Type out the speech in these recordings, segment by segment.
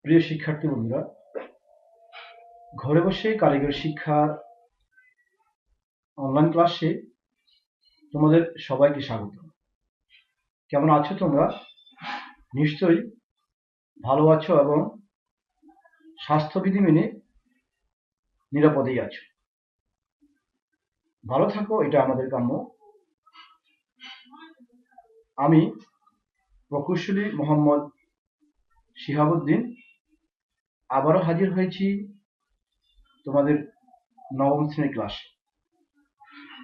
প্রিয় শিক্ষার্থী বন্ধুরা, ঘরে বসে কারিগরি শিক্ষার অনলাইন ক্লাসে তোমাদের সবাইকে স্বাগত। কেমন আছো তোমরা? নিশ্চয়ই ভালো আছো এবং স্বাস্থ্যবিধি মেনে নিরাপদেই আছো। ভালো থাকো, এটা আমাদের কাম্য। আমি প্রকৌশলী মোহাম্মদ শিহাবুদ্দিন আবারও হাজির হয়েছি তোমাদের নবম শ্রেণী ক্লাসে।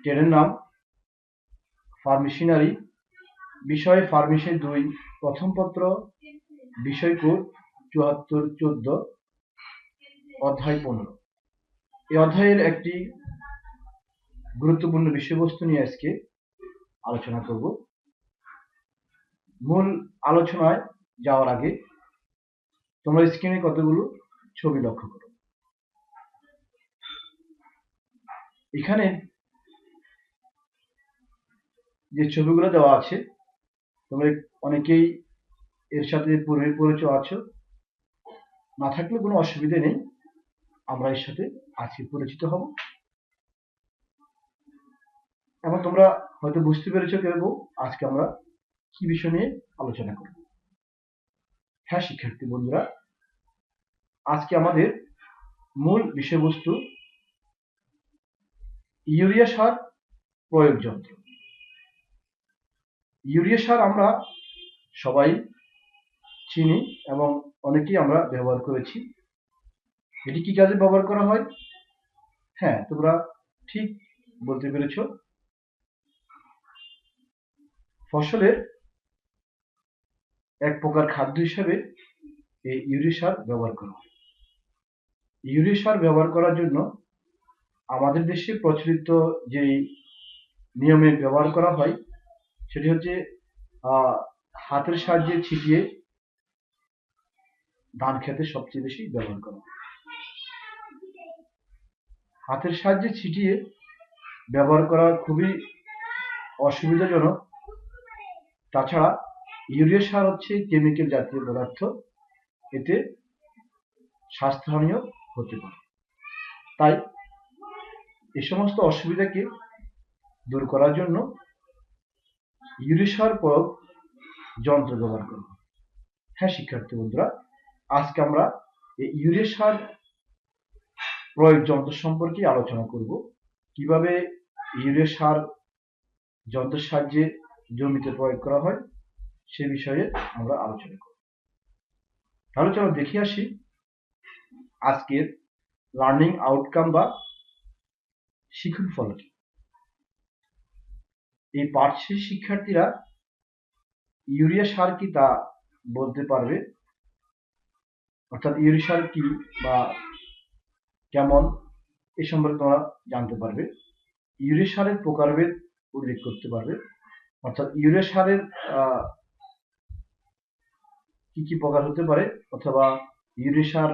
ট্রেনের নাম ফার্মেশিনারি, বিষয় ফার্মেসি 2, প্রথম পত্র, বিষয় কোড 74-14, অধ্যায় 15। এই অধ্যায়ের একটি গুরুত্বপূর্ণ বিষয়বস্তু নিয়ে আজকে আলোচনা করব। মূল আলোচনায় যাওয়ার আগে তোমরা স্ক্রিনে কতগুলো ছবি লক্ষ্য করো। এখানে যে ছবিগুলো দেওয়া আছে, তোমরা অনেকেই এর সাথে পরিচয় আছো, না থাকলে কোনো অসুবিধা নেই, আমরা এর সাথে আজকে পরিচিত হব এবং তোমরা হয়তো বুঝতে পেরেছো কেউ আজকে আমরা কি বিষয় নিয়ে আলোচনা করব। হ্যাঁ শিক্ষার্থী বন্ধুরা, আজকে আমাদের মূল বিষয়বস্তু ইউরিয়া সার প্রয়োগ যন্ত্র। ইউরিয়া সার আমরা সবাই চিনি এবং অনেকেই আমরা ব্যবহার করেছি। এটি কি কাজে ব্যবহার করা হয়? হ্যাঁ, তোমরা ঠিক বলতে পেরেছ। ফসলের এক প্রকার খাদ্য হিসেবে এই ইউরিয়া সার ব্যবহার করা হয়। ইউরিয়া সার ব্যবহার করার জন্য আমাদের দেশে প্রচলিত যে নিয়মে ব্যবহার করা হয় সেটি হচ্ছে হাতের সাহায্যে ছিটিয়ে ধান খেতে সবচেয়ে বেশি ব্যবহার করা হয়। হাতের সাহায্যে ছিটিয়ে ব্যবহার করা খুবই অসুবিধাজনক। তাছাড়া ইউরিয়া সার হচ্ছে কেমিক্যাল জাতীয় পদার্থ, এতে স্বাস্থ্যহানিও হতে পারে। তাই এই সমস্ত অসুবিধাকে দূর করার জন্য ইউরিয়া সার প্রয়োগ যন্ত্র ব্যবহার করব। হ্যাঁ শিক্ষার্থী বন্ধুরা, আজকে আমরা এই ইউরিয়া সার প্রয়োগ যন্ত্র সম্পর্কে আলোচনা করব। কিভাবে ইউরিয়া সার যন্ত্রের সাহায্যে জমিতে প্রয়োগ করা হয় সে বিষয়ে আমরা আলোচনা করব। তাহলে চলো দেখে আসি আজকের লার্নিং আউটকাম বা শিক্ষণ ফল কি। এই পাঠশেষ শিক্ষার্থীরা ইউরিয়া সার কি তা বলতে পারবে, অর্থাৎ ইউরিয়া সার কি বা কেমন এ সম্পর্কে তোমরা জানতে পারবে। ইউরিয়া সারের প্রকারভেদ উল্লেখ করতে পারবে, অর্থাৎ ইউরিয়া সারের কি কি প্রকার হতে পারে, অথবা ইউরিয়া সার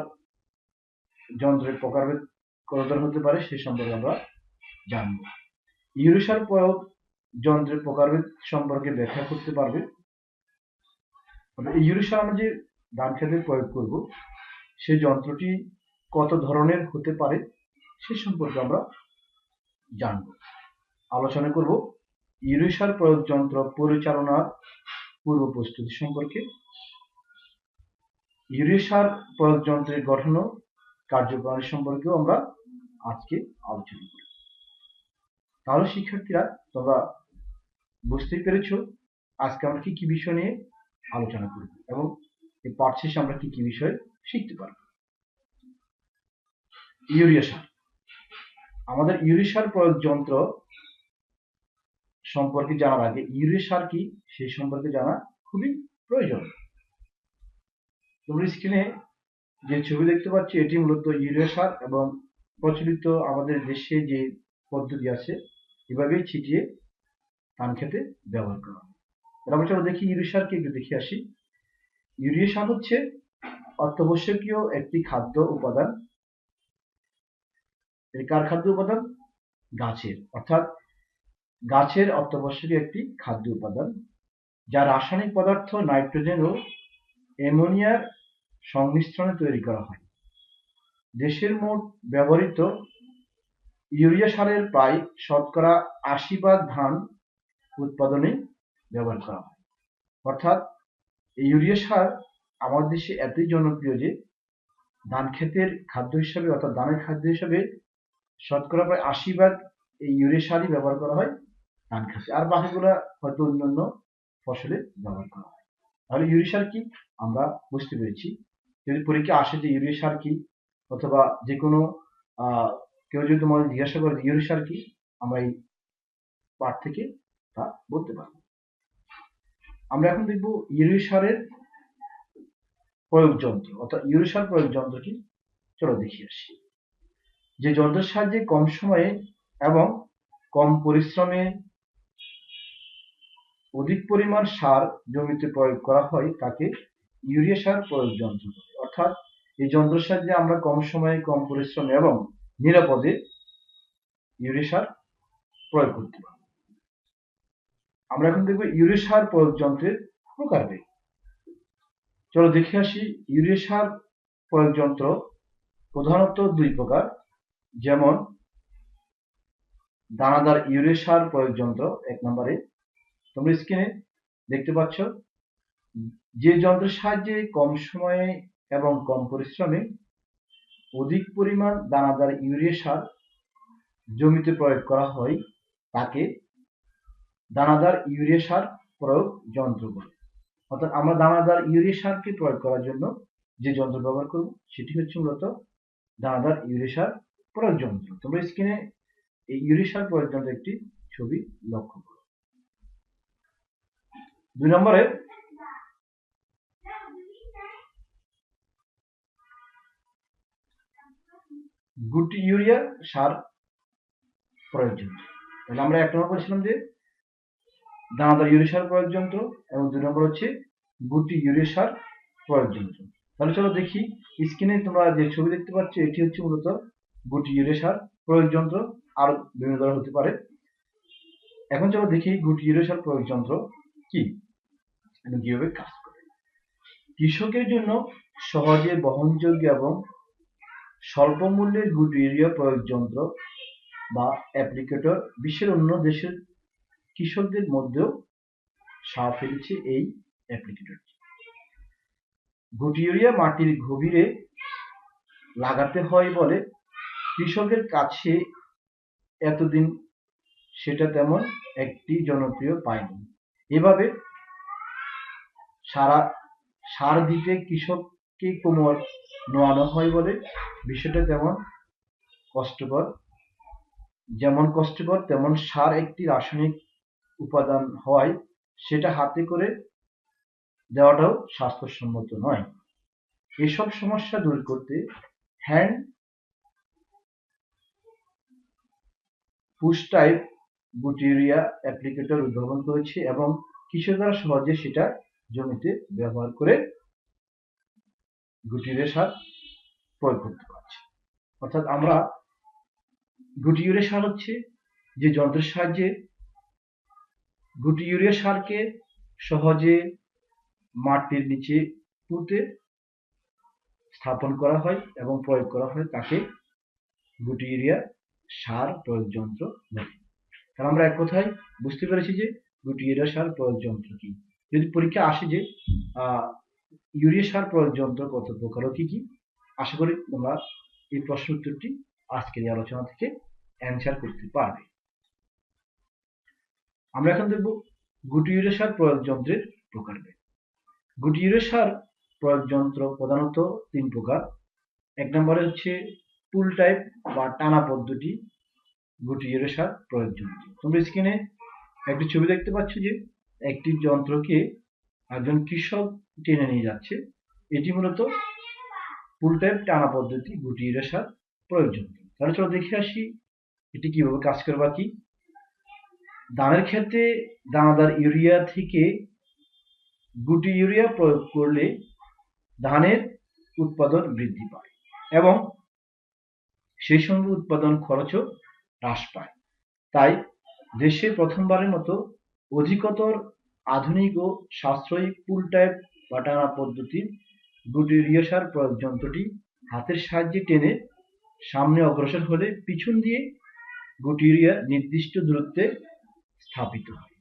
যন্ত্রের প্রকারভেদ কত ধরনের হতে পারে সে সম্পর্কে আমরা জানব। ইউরিয়া সার প্রয়োগ যন্ত্রের প্রকারভেদ সম্পর্কে ব্যাখ্যা করতে পারবে। এই ইউরিয়া সার আমরা যে ধান খেতে প্রয়োগ করব সেই যন্ত্রটি কত ধরনের হতে পারে সে সম্পর্কে আমরা জানব। আলোচনা করব ইউরিয়া সার প্রয়োগ যন্ত্র পরিচালনার পূর্ব প্রস্তুতি সম্পর্কে। ইউরিয়া সার প্রয়োগ যন্ত্রের গঠন ও কার্যপ্রণালী সম্পর্কেও আমরা আজকে আলোচনা করব। তাহলে শিক্ষার্থীরা তোমরা বুঝতেই পেরেছ আজকে আমরা কি কি বিষয় নিয়ে আলোচনা করব এবং এই পাঠ শেষে আমরা কি কি বিষয় শিখতে পারব। ইউরিয়া সার, আমাদের ইউরিয়া সার প্রয়োগ যন্ত্র সম্পর্কে জানার আগে ইউরিয়া সার কি সেই সম্পর্কে জানা খুবই প্রয়োজন। তোমরা স্ক্রিনে যে ছবি দেখতে পাচ্ছ এটি মূলত ইউরিয়া সার এবং প্রচলিত আমাদের দেশে যে পদ্ধতি আছে এভাবেই ছিটিয়ে ধান খেতে ব্যবহার করা হয়। আমরা চলো দেখি ইউরিয়া সারকে একটু দেখে আসি। ইউরিয়া সার হচ্ছে অত্যাবশ্যকীয় একটি খাদ্য উপাদান। কার খাদ্য উপাদান? গাছের, অর্থাৎ গাছের অত্যাবশ্যকীয় একটি খাদ্য উপাদান, যা রাসায়নিক পদার্থ নাইট্রোজেন ও অ্যামোনিয়ার সংমিশ্রণে তৈরি করা হয়। দেশের মোট ব্যবহৃত ইউরিয়া সারের প্রায় শতকরা ৮০% ধান উৎপাদনে ব্যবহার করা হয়। অর্থাৎ ইউরিয়া সার আমাদের দেশে এতই জনপ্রিয় যে ধান ক্ষেতের খাদ্য হিসাবে অর্থাৎ ধানের খাদ্য হিসাবে শতকরা প্রায় ৮০% এই ইউরিয়া সারই ব্যবহার করা হয় ধান ক্ষেতে, আর বাকিগুলা হয়তো অন্যান্য ফসলে ব্যবহার করা হয়। তাহলে ইউরিয়া সার কি আমরা বুঝতে পেরেছি। যদি পরীক্ষা আসে যে ইউরিয়া সার কি, অথবা যে কোনো কেউ যদি তোমাদের জিজ্ঞাসা করে ইউরিয়া সার কি, আমরা এই পাঠ থেকে তা বলতে পারবো। আমরা এখন দেখব ইউরিয়া সারের প্রয়োগ যন্ত্র, অর্থাৎ ইউরিয়া সার প্রয়োগ যন্ত্র কি। চলো দেখি আসি। যে যন্ত্রের সাহায্যে কম সময়ে এবং কম পরিশ্রমে অধিক পরিমাণ সার জমিতে প্রয়োগ করা হয় তাকে ইউরিয়া সার প্রয়োগ যন্ত্র বলে। অর্থাৎ এই যন্ত্রের সাহায্যে আমরা কম সময়ে কম পরিশ্রমে এবং নিরাপদে ইউরিয়া সার প্রয়োগ করতে পারি। আমরা এখন দেখব ইউরিয়া সার প্রয়োগ যন্ত্রের প্রকারভেদ। চলো দেখে আসি। ইউরিয়া সার প্রয়োগ যন্ত্র প্রধানত দুই প্রকার, যেমন দানাদার ইউরিয়া সার প্রয়োগ যন্ত্র। এক নম্বরে তোমরা স্ক্রিনে দেখতে পাচ্ছ, যে যন্ত্রের সাহায্যে কম সময়ে এবং কম পরিশ্রমে অধিক পরিমাণ দানাদার ইউরিয়া সার জমিতে প্রয়োগ করা হয় তাকে দানাদার ইউরিয়া সার প্রয়োগ যন্ত্র বলে। অর্থাৎ আমরা দানাদার ইউরিয়া সারকে প্রয়োগ করার জন্য যে যন্ত্র ব্যবহার করব সেটি হচ্ছে মূলত দানাদার ইউরিয়া সার প্রয়োগ যন্ত্র। তোমরা স্ক্রিনে এই ইউরিয়া সার প্রয়োগ যন্ত্রের একটি ছবি লক্ষ্য করো। 2 নম্বরে গুটি ইউরিয়া সার প্রয়োগ যন্ত্র। তাহলে আমরা 1 নম্বর বলেছিলাম যে দানাদার ইউরিয়া সার প্রয়োগ যন্ত্র, এবং 2 নম্বর হচ্ছে গুটি ইউরিয়া সার প্রয়োগ যন্ত্র। তাহলে চলো দেখি। স্ক্রিনে তোমরা যে ছবি দেখতে পাচ্ছ এটি হচ্ছে মূলত গুটি ইউরিয়া সার প্রয়োগ যন্ত্র, আর বিভিন্ন ধরনের হতে পারে। এখন চলো দেখি গুটি ইউরিয়া সার প্রয়োগ যন্ত্র কি এবং কিভাবে কাজ করে। কৃষকের জন্য সহজে বহনযোগ্য এবং স্বল্প মূল্যে গুটি ইউরিয়া প্রয়োগ যন্ত্র বা অ্যাপ্লিকেটর বিশ্বের অন্য দেশের কৃষকদের মধ্যেও সাড়া ফেলেছে এই অ্যাপ্লিকেটরটি। গুটি ইউরিয়া মাটির গভীরে লাগাতে হয় বলে কৃষকের কাছে এতদিন সেটা তেমন একটি জনপ্রিয় পায়নি। এভাবে সার দিতে কৃষককে কোমর নোয়ানো হয় বলে বিষয়টা যেমন কষ্টকর তেমন সার একটি রাসায়নিক উপাদান হওয়ায় সেটা হাতে করে দেওয়াটাও স্বাস্থ্যসম্মত নয়। এসব সমস্যা দূর করতে হ্যান্ড পুশ টাইপ গুটি ইউরিয়া অ্যাপ্লিকেটর উদ্ভাবন করেছে এবং কৃষকরা সহজে সেটা জমিতে ব্যবহার করে গুটি ইউরিয়া সার প্রয়োগ করতে পারছে। অর্থাৎ আমরা গুটি ইউরিয়া সার হচ্ছে যে যন্ত্রের সাহায্যে গুটি ইউরিয়া সারকে সহজে মাটির নিচে পুঁতে স্থাপন করা হয় এবং প্রয়োগ করা হয় তাকে গুটি ইউরিয়া সার প্রয়োগ যন্ত্র বলে। কারণ আমরা এক কথায় বুঝতে পেরেছি যে গুটি ইউরিয়া সার প্রয়োগ যন্ত্র কি। যদি পরীক্ষা আসে যে ইউরিয়া সার প্রয়োগ যন্ত্র কত প্রকার ও কি কি, আশা করি তোমরা এই প্রশ্ন উত্তরটি আজকের এই আলোচনা থেকে অ্যান্সার করতে পারবে। আমরা এখন দেখব গুটি ইউরিয়া সার প্রয়োগ যন্ত্রের প্রকারভেদ। গুটি ইউরিয়া সার প্রয়োগ যন্ত্র প্রধানত 3 প্রকার। 1 নম্বরে হচ্ছে পুল টাইপ বা টানা পদ্ধতি গুটি ইউরিয়া সার প্রয়োগ যন্ত্র। তোমরা স্ক্রিনে একটি ছবি দেখতে পাচ্ছ যে একটি যন্ত্রকে একজন কৃষক টেনে নিয়ে যাচ্ছে। এটি মূলত পুল টাইপ টানা পদ্ধতি গুটি ইউরিয়া সার প্রয়োগ যন্ত্র। তাহলে চলো দেখে আসি এটি কিভাবে কাজ করে বা কি। ধানের ক্ষেত্রে দানাদার ইউরিয়া থেকে গুটি ইউরিয়া প্রয়োগ করলে ধানের উৎপাদন বৃদ্ধি পায় এবং সেই সঙ্গে উৎপাদন খরচও হ্রাস পায়। তাই দেশে প্রথমবারের মতো অধিকতর আধুনিক ও সাশ্রয়ী পুল টাইপ বা টানা পদ্ধতির গুটি ইউরিয়া সার প্রয়োগ যন্ত্রটি হাতের সাহায্যে টেনে সামনে অগ্রসর হলে পিছন দিয়ে গুটি ইউরিয়া নির্দিষ্ট দূরত্বে স্থাপিত হয়।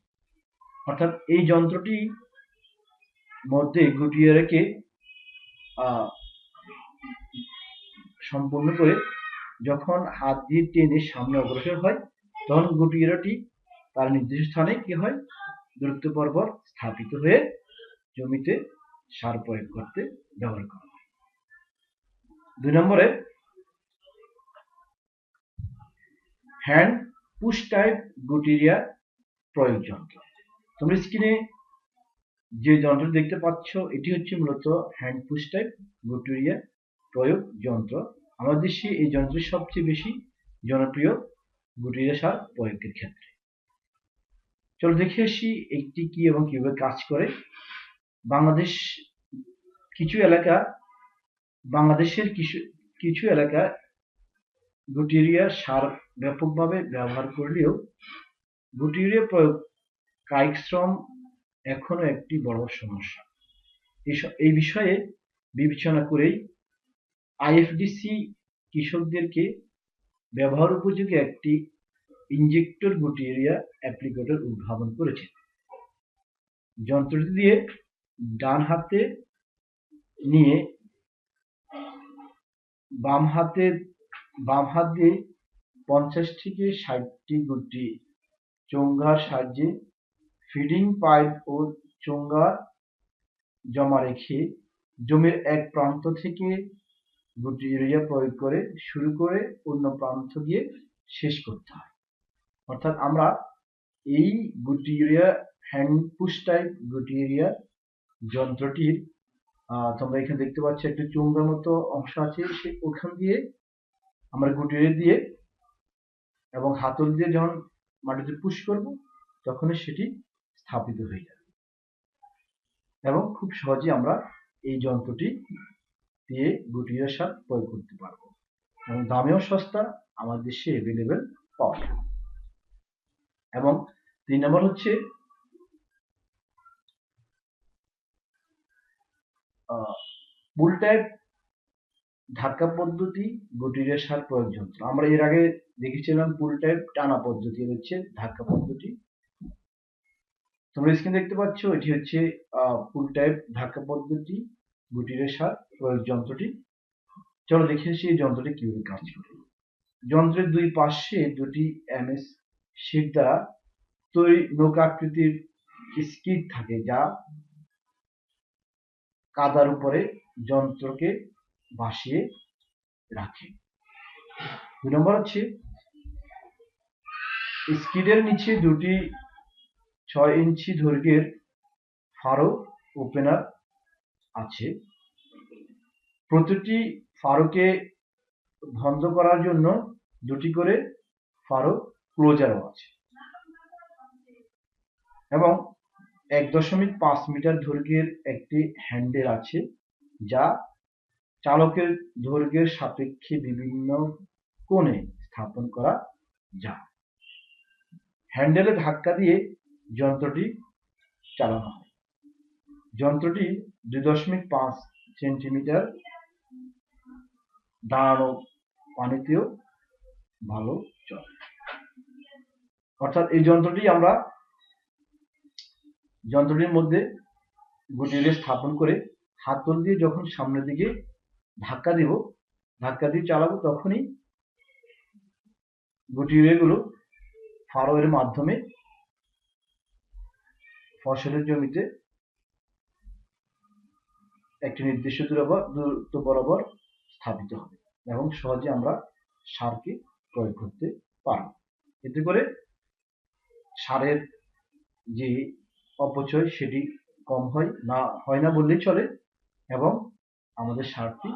অর্থাৎ এই যন্ত্রটি মধ্যে গুটি ইউরিয়াকে সম্পূর্ণ করে যখন হাত দিয়ে টেনে সামনে অগ্রসর হয়, তখন গুটি ইউরিয়াটি তার নির্দিষ্ট স্থানে কি হয়, দূরত্ব পরপর স্থাপিত হয়ে জমিতে সার প্রয়োগ করতে ব্যবহার করা হয়। 2 নম্বরে হ্যান্ড পুশ টাইপ গুটি ইউরিয়া প্রয়োগ যন্ত্র। তোমরা স্ক্রিনে যে যন্ত্র দেখতে পাচ্ছ, এটি হচ্ছে মূলত হ্যান্ড পুশ টাইপ গুটি ইউরিয়া প্রয়োগ যন্ত্র। আমাদের দেশে এই যন্ত্রের সবচেয়ে বেশি জনপ্রিয় গুটি ইউরিয়া সার প্রয়োগের ক্ষেত্রে। চলো দেখে আসি একটি কি এবং কিভাবে কাজ করে। বাংলাদেশের কিছু এলাকা গুটি ইউরিয়া সার ব্যাপকভাবে ব্যবহার করলেও গুটি ইউরিয়া প্রয়োগ কায়িক শ্রম এখনো একটি বড় সমস্যা। এই বিষয়ে বিবেচনা করেই আইএফডিসি কৃষকদেরকে ব্যবহার উপযোগী একটি ইনজেক্টর গুটি ইউরিয়া অ্যাপ্লিকেটর উদ্ভাবন করেছে। যন্ত্রটি দিয়ে ডান হাতে নিয়ে বাম হাত দিয়ে 50 থেকে 60টি গুটি চোঙার সাহায্যে ফিডিং পাইপ ও চোঙা জমা রেখে জমির এক প্রান্ত থেকে গুটি ইউরিয়া প্রয়োগ করে শুরু করে অন্য প্রান্ত গিয়ে শেষ করতে হয়। অর্থাৎ আমরা এই গুটি ইউরিয়া হ্যান্ড পুশ টাইপ গুটি ইউরিয়া যন্ত্রটির তোমরা এখানে দেখতে পাচ্ছ একটা চোঙার মতো অংশ আছে, ওখান দিয়ে আমরা গুটি ইউরিয়া দিয়ে এবং হাতল দিয়ে যখন মাটিতে পুশ করব তখনই সেটি স্থাপিত হয়ে যাবে এবং খুব সহজে আমরা এই যন্ত্রটি দিয়ে গুটি ইউরিয়া সার প্রয়োগ করতে পারবো এবং দামেও সস্তা, আমাদের দেশে অ্যাভেলেবেল পাওয়া যায়। এবং 3 নম্বর হচ্ছে পুল টাইপ ধাক্কা পদ্ধতি গুটি ইউরিয়া সার প্রয়োগ যন্ত্র। আমরা এর আগে দেখেছিলাম পুল টাইপ টানা পদ্ধতি, হচ্ছে ধাক্কা পদ্ধতি। তোমরা স্ক্রিনে দেখতে পাচ্ছ, এটি হচ্ছে পুল টাইপ ধাক্কা পদ্ধতি গুটি ইউরিয়া সার প্রয়োগ যন্ত্রটি। চলো দেখে আসি এই যন্ত্রটি কিভাবে কাজ করে। যন্ত্রের দুই পাশে দুটি এমএস শীট দ্বারা তৈরি নৌকা আকৃতির স্কিড থাকে, যা কাদার উপরে যন্ত্রকে ভাসিয়ে রাখে। 2 নম্বর হচ্ছে স্কিডের নিচে দুটি 6 ইঞ্চি দৈর্ঘ্যের ফারো ওপেনার আছে। প্রতিটি ফারোকে বন্ধ করার জন্য দুটি করে ফারো ক্লোজারও আছে এবং 1.5 মিটার দৈর্ঘ্যের একটি হ্যান্ডেল আছে, যা চালকের দৈর্ঘ্যের সাপেক্ষে বিভিন্ন কোণে স্থাপন করা যায়। হ্যান্ডেলে ধাক্কা দিয়ে যন্ত্রটি চালানো হয়। যন্ত্রটি 2.5 সেন্টিমিটার দাঁড়ানো পানিতেও ভালো চলে। অর্থাৎ এই যন্ত্রটির মধ্যে গুটি ইউরিয়া স্থাপন করে হাতল দিয়ে যখন সামনের দিকে ধাক্কা দিয়ে চালাবো, তখনই গুটি ইউরিয়াগুলো ফারো এর মাধ্যমে ফসলের জমিতে একটি নির্দিষ্ট দূরত্ব বরাবর স্থাপিত হবে এবং সহজে আমরা সারকে প্রয়োগ করতে পারব। এতে করে সারের যে অপচয় সেটি কম হয় না বললেই চলে এবং আমাদের সারটি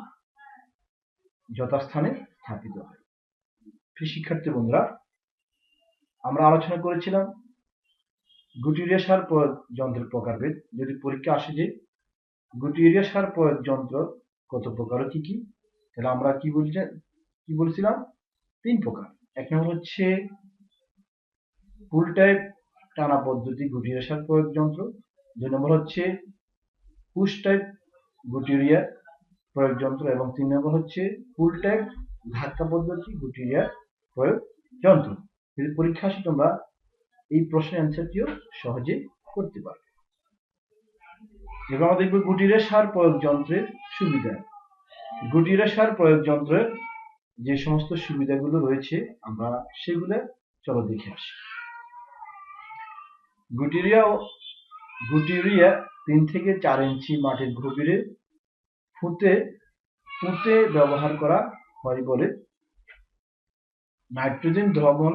যথাস্থানে স্থাপিত হয়। শিক্ষার্থী বন্ধুরা, আমরা আলোচনা করেছিলাম গুটি ইউরিয়া সার প্রয়োগ যন্ত্রের প্রকারভেদ। যদি পরীক্ষা আসে যে গুটি ইউরিয়া সার প্রয়োগ যন্ত্র কত প্রকার ও কি কি, তাহলে আমরা কি বলছিলাম? 3 প্রকার। 1 নম্বর হচ্ছে পুল টাইপ টানা পদ্ধতি গুটি ইউরিয়া সার প্রয়োগ যন্ত্র। 2 নম্বর হচ্ছে পুশ টাইপ গুটি ইউরিয়া প্রয়োগ যন্ত্র, এবং 3 নম্বর হচ্ছে ফুল ট্যাঙ্ক ধাক্কা পদ্ধতি গুটি ইউরিয়া প্রয়োগ যন্ত্র। যদি পরীক্ষা আসে তোমরা এই প্রশ্নের অ্যান্সারটিও সহজে করতে পারবে। এবার আমরা দেখব গুটি ইউরিয়া সার প্রয়োগ যন্ত্রের সুবিধা। গুটি ইউরিয়া সার প্রয়োগ যন্ত্রের যে সমস্ত সুবিধাগুলো রয়েছে আমরা সেগুলো চলো দেখে আসি। গুটি ইউরিয়া 3 থেকে 4 ইঞ্চি মাটির গভীরে পুঁতে ব্যবহার করা হয় বলে নাইট্রোজেন দ্রবণ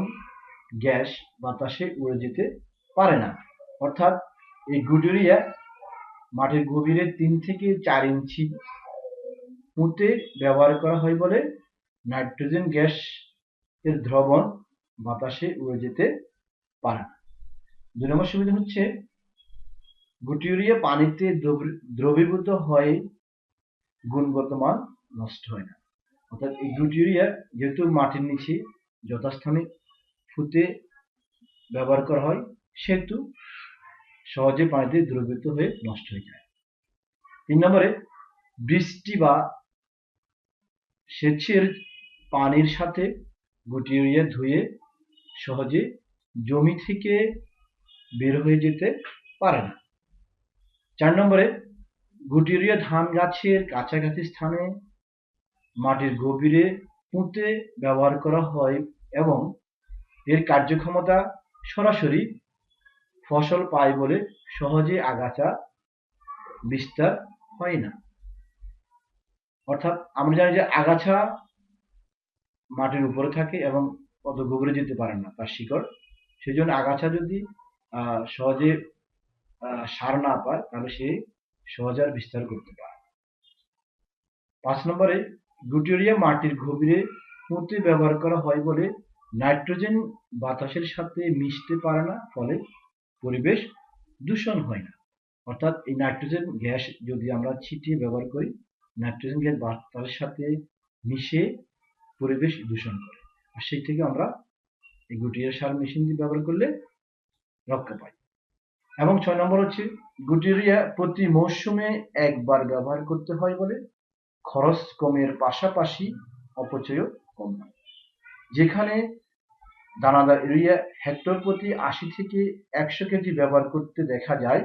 গ্যাস বাতাসে উড়ে যেতে পারে না। অর্থাৎ এই গুটি ইউরিয়া মাটির গভীরে 3 থেকে 4 ইঞ্চি পুঁতে ব্যবহার করা হয় বলে নাইট্রোজেন গ্যাস এর দ্রবণ বাতাসে উড়ে যেতে পারে না। 2 নম্বর সুবিধা হচ্ছে গুটি ইউরিয়া পানিতে দ্রবীভূত হয়ে গুণগত মান নষ্ট হয় না। অর্থাৎ এই গুটি ইউরিয়া যেহেতু মাটির নিচে যথাস্থানে পুঁতে ব্যবহার করা হয় সেহেতু সহজে পানিতে দ্রবীভূত হয়ে নষ্ট হয়ে যায়। 3 নম্বরে বৃষ্টি বা সেচের পানির সাথে গুটি ইউরিয়া ধুয়ে সহজে জমি থেকে বের হয়ে যেতে পারে না। 4 নম্বরে গুটি ইউরিয়া ধান গাছের কাছাকাছি স্থানে মাটির গভীরে পুঁতে ব্যবহার করা হয় এবং এর কার্যক্ষমতা সরাসরি ফসল পায় বলে সহজে আগাছা বিস্তার হয় না। অর্থাৎ আমরা জানি যে আগাছা মাটির উপরে থাকে এবং অত গভীরে যেতে পারে না তার শিকড়, সেই জন্য আগাছা যদি সহজে সার না পায় তাহলে সে সহজে আর বিস্তার করতে পারে। 5 নম্বরে গুটি ইউরিয়া মাটির গভীরে পুঁতে ব্যবহার করা হয় বলে নাইট্রোজেন বাতাসের সাথে মিশতে পারে না, ফলে পরিবেশ দূষণ হয় না। অর্থাৎ এই নাইট্রোজেন গ্যাস যদি আমরা ছিটিয়ে ব্যবহার করি, নাইট্রোজেন গ্যাস বাতাসের সাথে মিশে পরিবেশ দূষণ করে, আর সেই থেকে আমরা এই গুটি ইউরিয়া সার মেশিন দিয়ে ব্যবহার করলে রক্ষা পাই। এবং 6 নম্বর হচ্ছে গুটি ইউরিয়া প্রতি মৌসুমে একবার ব্যবহার করতে হয় বলে খরচ কমের পাশাপাশি অপচয়ও কম হয়। যেখানে দানাদার ইউরিয়া হেক্টর প্রতি 80 থেকে 100 কেজি ব্যবহার করতে দেখা যায়,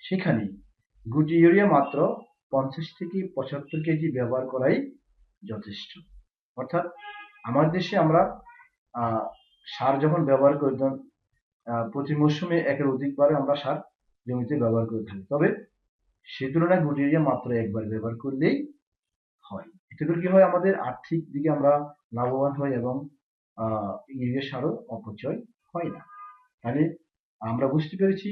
সেখানে গুটি ইউরিয়া মাত্র 50 থেকে 75 কেজি ব্যবহার করাই যথেষ্ট। অর্থাৎ আমার দেশে আমরা সার যখন ব্যবহার করি তখন প্রতি মৌসুমে একের অধিকবারে আমরা সার জমিতে ব্যবহার করে থাকি, তবে সে তুলনায় গুটি ইউরিয়া মাত্র একবার ব্যবহার করলেই হয়। এতে করে কি হয়, আমাদের আর্থিক দিকে আমরা লাভবান হই এবং ইউরিয়া সারও অপচয় হয় না। তাহলে আমরা বুঝতে পেরেছি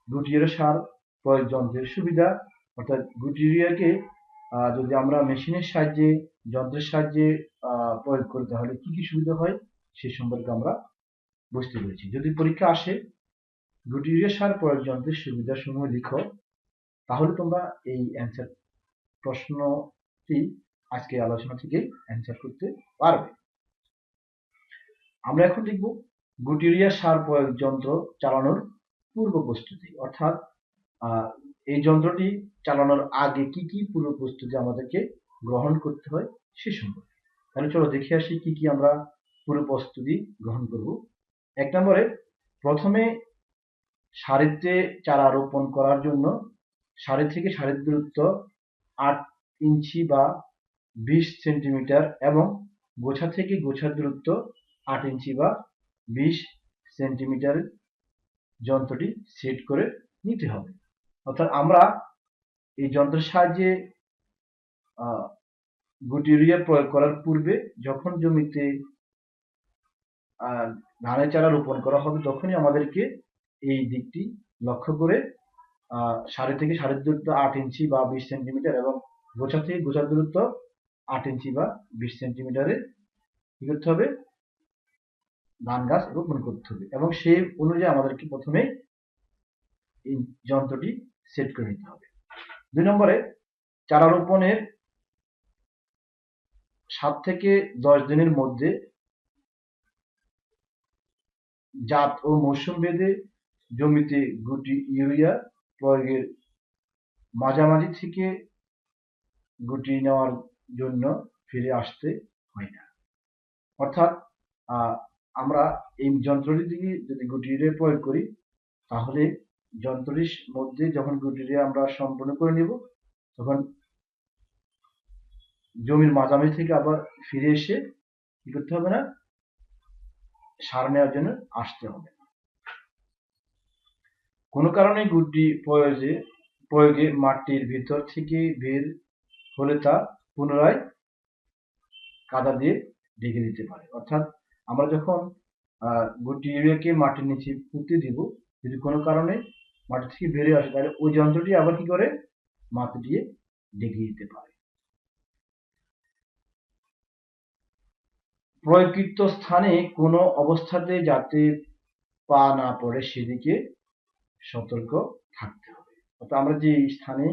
গুটি ইউরিয়া সার প্রয়োগ যন্ত্রের সুবিধা। অর্থাৎ গুটি ইউরিয়াকে যদি আমরা মেশিনের সাহায্যে যন্ত্রের সাহায্যে প্রয়োগ করি তাহলে কি কি সুবিধা হয় সে সম্পর্কে আমরা বুঝতে পেরেছি। যদি পরীক্ষা আসে গুটি ইউরিয়া সার প্রয়োগ যন্ত্রের সুবিধা সমূহ লিখো, তাহলে তোমরা এই অ্যান্সার প্রশ্নটি আজকে আলোচনা থেকে অ্যান্সার করতে পারবে। আমরা এখন দেখব গুটি ইউরিয়া সার প্রয়োগ যন্ত্র চালানোর পূর্ব প্রস্তুতি, অর্থাৎ এই যন্ত্রটি চালানোর আগে কি কি পূর্ব প্রস্তুতি আমাদেরকে গ্রহণ করতে হয় সে সম্পর্কে। তাহলে চলো দেখে আসি কি কি আমরা পূর্ব প্রস্তুতি গ্রহণ করব। 1 নম্বরে প্রথমে সারিতে চারা রোপণ করার জন্য সারি থেকে সারির দূরত্ব 8 ইঞ্চি বা 20 সেন্টিমিটার এবং গোছা থেকে গোছার দূরত্ব 8 ইঞ্চি বা 20 সেন্টিমিটার যন্ত্রটি সেট করে নিতে হবে। অর্থাৎ আমরা এই যন্ত্রের সাহায্যে গুটি ইউরিয়া প্রয়োগ করার পূর্বে যখন জমিতে ধানের চারা রোপণ করা হবে তখনই আমাদেরকে এই দিকটি লক্ষ্য করে সারি থেকে সারির দূরত্ব 8 ইঞ্চি বা 20 সেন্টিমিটার এবং গোছা থেকে গোছার দূরত্ব 8 ইঞ্চি বা 20 সেন্টিমিটারে কি করতে হবে, ধান গাছ রোপণ করতে হবে এবং সেই অনুযায়ী আমাদেরকে প্রথমে এই যন্ত্রটি সেট করে নিতে হবে। 2 নম্বরে চারা রোপণের 7 থেকে 10 দিনের মধ্যে জাত ও মৌসুম ভেদে জমিতে গুটি ইউরিয়া প্রয়োগের মাঝামাঝি থেকে গুটি নেওয়ার জন্য ফিরে আসতে হয় না। অর্থাৎ আমরা এই যন্ত্রটি দিয়ে যদি গুটিরে প্রয়োগ করি, তাহলে যন্ত্রটির মধ্যে যখন গুটিরে আমরা সম্পূর্ণ করে নিব, তখন জমির মাঝামাঝি থেকে আবার ফিরে এসে কি করতে হবে না, সার নেওয়ার জন্য আসতে হবে। কোনো কারণে গুটি প্রয়োগে মাটির ভিতর থেকে বের হলে তা পুনরায় কাদা দিয়ে ঢেকে দিতে পারে। অর্থাৎ আমরা যখন গুটি ইউরিয়াকে মাটির নিচে পুঁতে দিব, যদি কোনো কারণে মাটি থেকে বেরিয়ে আসে, তাহলে ওই যন্ত্রটি আবার কি করে, মাটি দিয়ে ঢেকে দিতে পারে। প্রয়োগকৃত স্থানে কোনো অবস্থাতে যাতে পা না পড়ে সেদিকে সতর্ক থাকতে হবে। অর্থাৎ আমরা যে স্থানে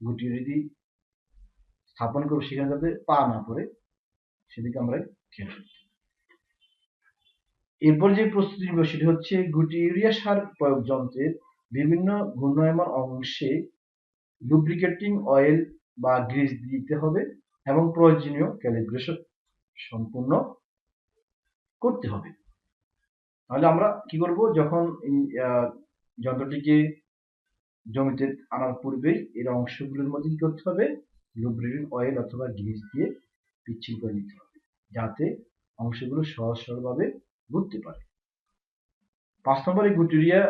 গুটি যদি স্থাপন করবো, সেখানে যাতে পা না পড়ে সেদিকে আমরা খেয়াল রাখতে হবে। এরপর যে প্রস্তুতি নিব সেটি হচ্ছে গুটি ইউরিয়া সার প্রয়োগ যন্ত্রের বিভিন্ন ঘূর্ণায়মান অংশে লুব্রিকেটিং অয়েল বা গ্রিস দিতে হবে এবং প্রয়োজনীয় ক্যালিব্রেশন সম্পূর্ণ করতে হবে। তাহলে আমরা কি করব, যখন এই যন্ত্রটিকে জমিতে আনার পূর্বেই এর অংশগুলোর মধ্যে কি করতে হবে, লুব্রিকেটিং অয়েল অথবা গ্রিস দিয়ে পিচ্ছিল করে নিতে হবে, যাতে অংশগুলো সহজ সরলভাবে ঘুরতে পারে। 5 নম্বরে গুটি ইউরিয়া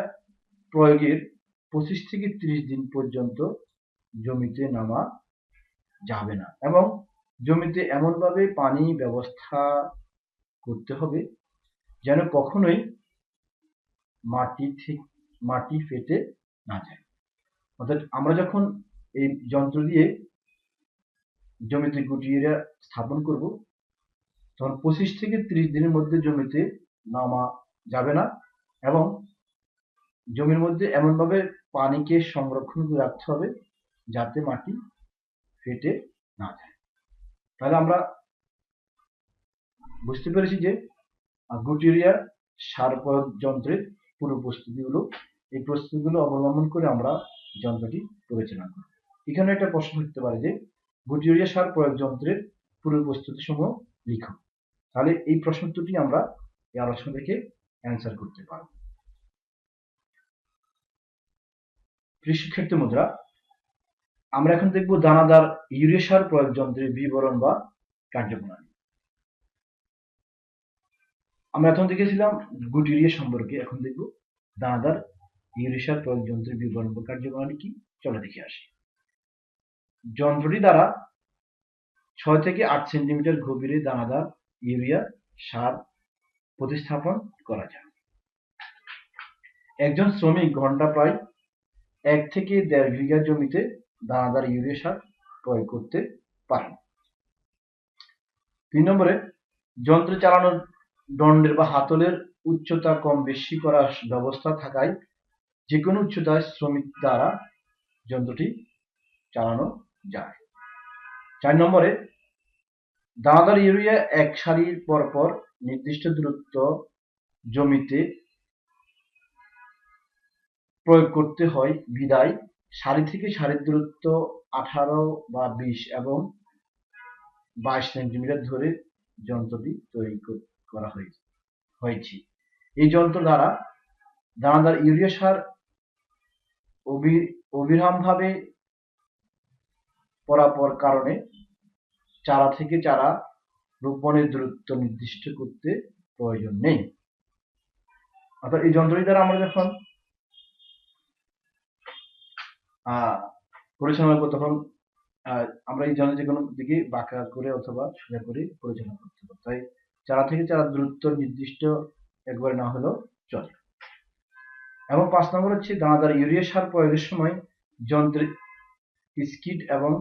প্রয়োগের 25 থেকে 30 দিন পর্যন্ত জমিতে নামা যাবে না এবং জমিতে এমনভাবে পানি ব্যবস্থা করতে হবে যেন কখনোই মাটি ফেটে না যায়। অর্থাৎ আমরা যখন এই যন্ত্র দিয়ে জমিতে গুটি ইউরিয়া স্থাপন করব, তখন 25 থেকে 30 দিনের মধ্যে জমিতে নামা যাবে না এবং জমির মধ্যে এমনভাবে পানিকে সংরক্ষণ করে রাখতে হবে যাতে মাটি ফেটে না যায়। তাহলে আমরা বুঝতে পেরেছি যে গুটি ইউরিয়া সার প্রয়োগ যন্ত্রের পুরো প্রস্তুতিগুলো, এই প্রস্তুতিগুলো অবলম্বন করে আমরা যন্ত্রটি পরিচালনা করব। এখানে একটা প্রশ্ন থাকতে পারে যে গুটি ইউরিয়া সার প্রয়োগ যন্ত্রের পুরো প্রস্তুতি সমূহ লিখো। তাহলে এই প্রশ্নটি আমরা এই আলোচনা থেকে অ্যান্সার করতে পারব। প্রিয় শিক্ষার্থী বন্ধুরা, আমরা এখন দেখব দানাদার ইউরিয়া সার প্রয়োগ যন্ত্রের বিবরণ বা কার্যপ্রণালী। আমরা এখন দেখেছিলাম গুটি ইউরিয়া সম্পর্কে, এখন দেখব দানাদার ইউরিয়া সার প্রয়োগ যন্ত্রের বিবরণ বা কার্যপ্রণালী কি। চলো দেখে আসি। যন্ত্রটি দ্বারা 6 থেকে 8 সেন্টিমিটার গভীরে দানাদার ইউরিয়া সার প্রতিস্থাপন করা যায়। একজন শ্রমিক ঘন্টা প্রায় 1 থেকে 1.5 বিঘা জমিতে দানাদার ইউরিয়া সার প্রয়োগ করতে পারেন। 3 নম্বরে, যন্ত্র চালানোর দণ্ডের বা হাতলের উচ্চতা কম বেশি করার ব্যবস্থা থাকায় যে কোনো উচ্চতায় শ্রমিক দ্বারা যন্ত্রটি চালানো যায়। 4 নম্বরে, দানাদার ইউরিয়া এক সারির পরপর নির্দিষ্ট দূরত্ব জমিতে প্রয়োগ করতে হয় বিধায় সারি থেকে সারির দূরত্ব 18 বা 20 এবং 22 সেন্টিমিটার ধরে যন্ত্রটি তৈরি করা হয়েছে। এই যন্ত্র দ্বারা দানাদার ইউরিয়া সার অবিরামভাবে পরাপর কারণে চারা থেকে চারা রোপণের দূরত্ব নির্দিষ্ট করতে প্রয়োজন নেই। অর্থাৎ এই যন্ত্রটি দ্বারা আমরা যখন পরিচালনা করব, তখন আমরা এই যন্ত্র যে কোনো দিকে বাঁকা করে অথবা সোজা করে পরিচালনা করতে পারি। তাই চারা থেকে চারা দূরত্ব নির্দিষ্ট একবারে না হলেও চলে। এবং 5 নম্বর হচ্ছে, দানাদার ইউরিয়া সার প্রয়োগের সময় যন্ত্রের স্কিড এবং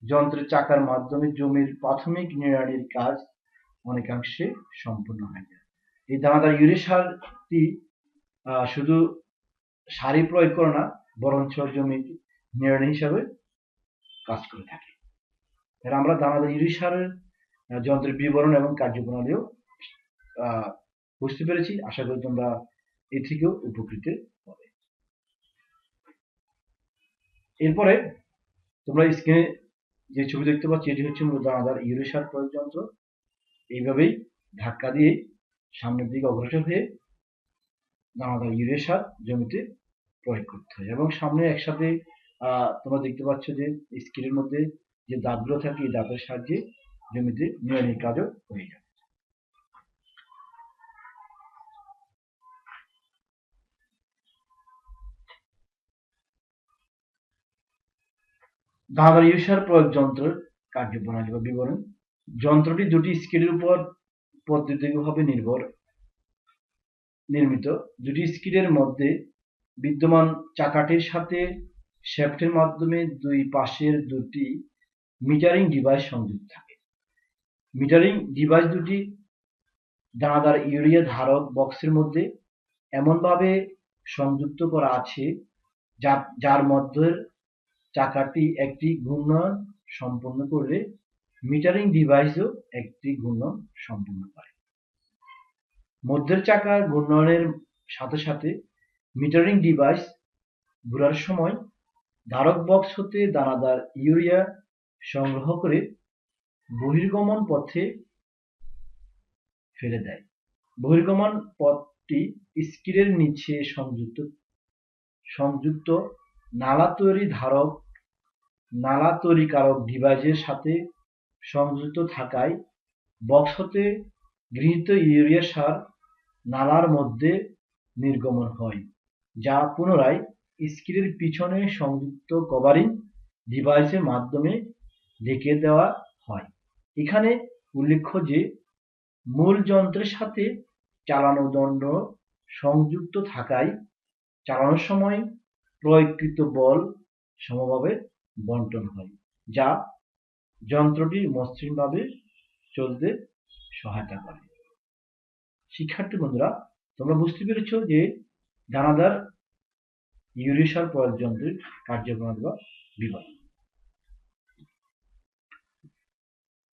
যন্ত্রের চাকার মাধ্যমে জমির প্রাথমিক নিড়ানির কাজ অনেকাংশে সম্পূর্ণ হয়ে যায়। এই দানাদার ইউরিয়া সারটি শুধু সারি প্রয়োগ করে না, বরঞ্চ জমির নিড়ানি হিসাবে কাজ করে থাকে। এর আমরা দানাদার ইউরিয়া সারের যন্ত্রের বিবরণ এবং কার্যপ্রণালীও বুঝতে পেরেছি। আশা করি তোমরা এ থেকেও উপকৃত হবে। এরপরে তোমরা স্ক্রিনে যে ছবি দেখতে পাচ্ছি এটি হচ্ছে মূলত দানাদার ইউরিয়া সার প্রয়োগ যন্ত্র। এইভাবেই ধাক্কা দিয়ে সামনের দিকে অগ্রসর হয়ে দানাদার ইউরিয়া সার জমিতে প্রয়োগ করতে হয়। এবং সামনে একসাথে তোমরা দেখতে পাচ্ছ যে স্ক্রিনের মধ্যে যে দাঁতগুলো থাকে এই দাঁতের সাহায্যে জমিতে নিড়ানির কাজও হয়ে যায়। দানাদার ইউরিয়া সার প্রয়োগ যন্ত্রের কার্যপ্রণালী বা বিবরণ। যন্ত্রটি দুটি স্কিডের উপর পদ্ধতিগতভাবে নির্মিত। দুটি স্কিডের মধ্যে বিদ্যমান চাকাটির সাথে শ্যাফটের মাধ্যমে দুই পাশের দুটি মিটারিং ডিভাইস সংযুক্ত থাকে। মিটারিং ডিভাইস দুটি দানাদার ইউরিয়া ধারক বক্সের মধ্যে এমনভাবে সংযুক্ত করা আছে যার মধ্যে চাকাটি একটি ঘূর্ণন সম্পন্ন করলে মিটারিং ডিভাইসও একটি ঘূর্ণন সম্পন্ন করে। মধ্যের চাকার ঘূর্ণনের সাথে সাথে মিটারিং ডিভাইস ঘোরার সময় ধারক বক্স হতে দানাদার ইউরিয়া সংগ্রহ করে বহির্গমন পথে ফেলে দেয়। বহির্গমন পথটি স্কিডের নিচে সংযুক্ত নালা তৈরিকারক ডিভাইসের সাথে সংযুক্ত থাকায় বক্স হতে গৃহীত ইউরিয়া সার নালার মধ্যে নির্গমন হয়, যা পুনরায় স্কিডের পিছনে সংযুক্ত কভারিং ডিভাইসের মাধ্যমে ঢেকে দেওয়া হয়। এখানে উল্লেখ্য যে মূল যন্ত্রের সাথে চালানো দণ্ড সংযুক্ত থাকায় চালানোর সময় প্রয়োগকৃত বল সমভাবে বণ্টন হয়, যা যন্ত্রটি মসৃণভাবে চলতে সহায়তা করে। শিক্ষার্থী বন্ধুরা, তোমরা বুঝতে পেরেছ যে দানাদার ইউরিয়া সার প্রয়োগ যন্ত্রের কার্যপ্রণালী বা বিবরণ।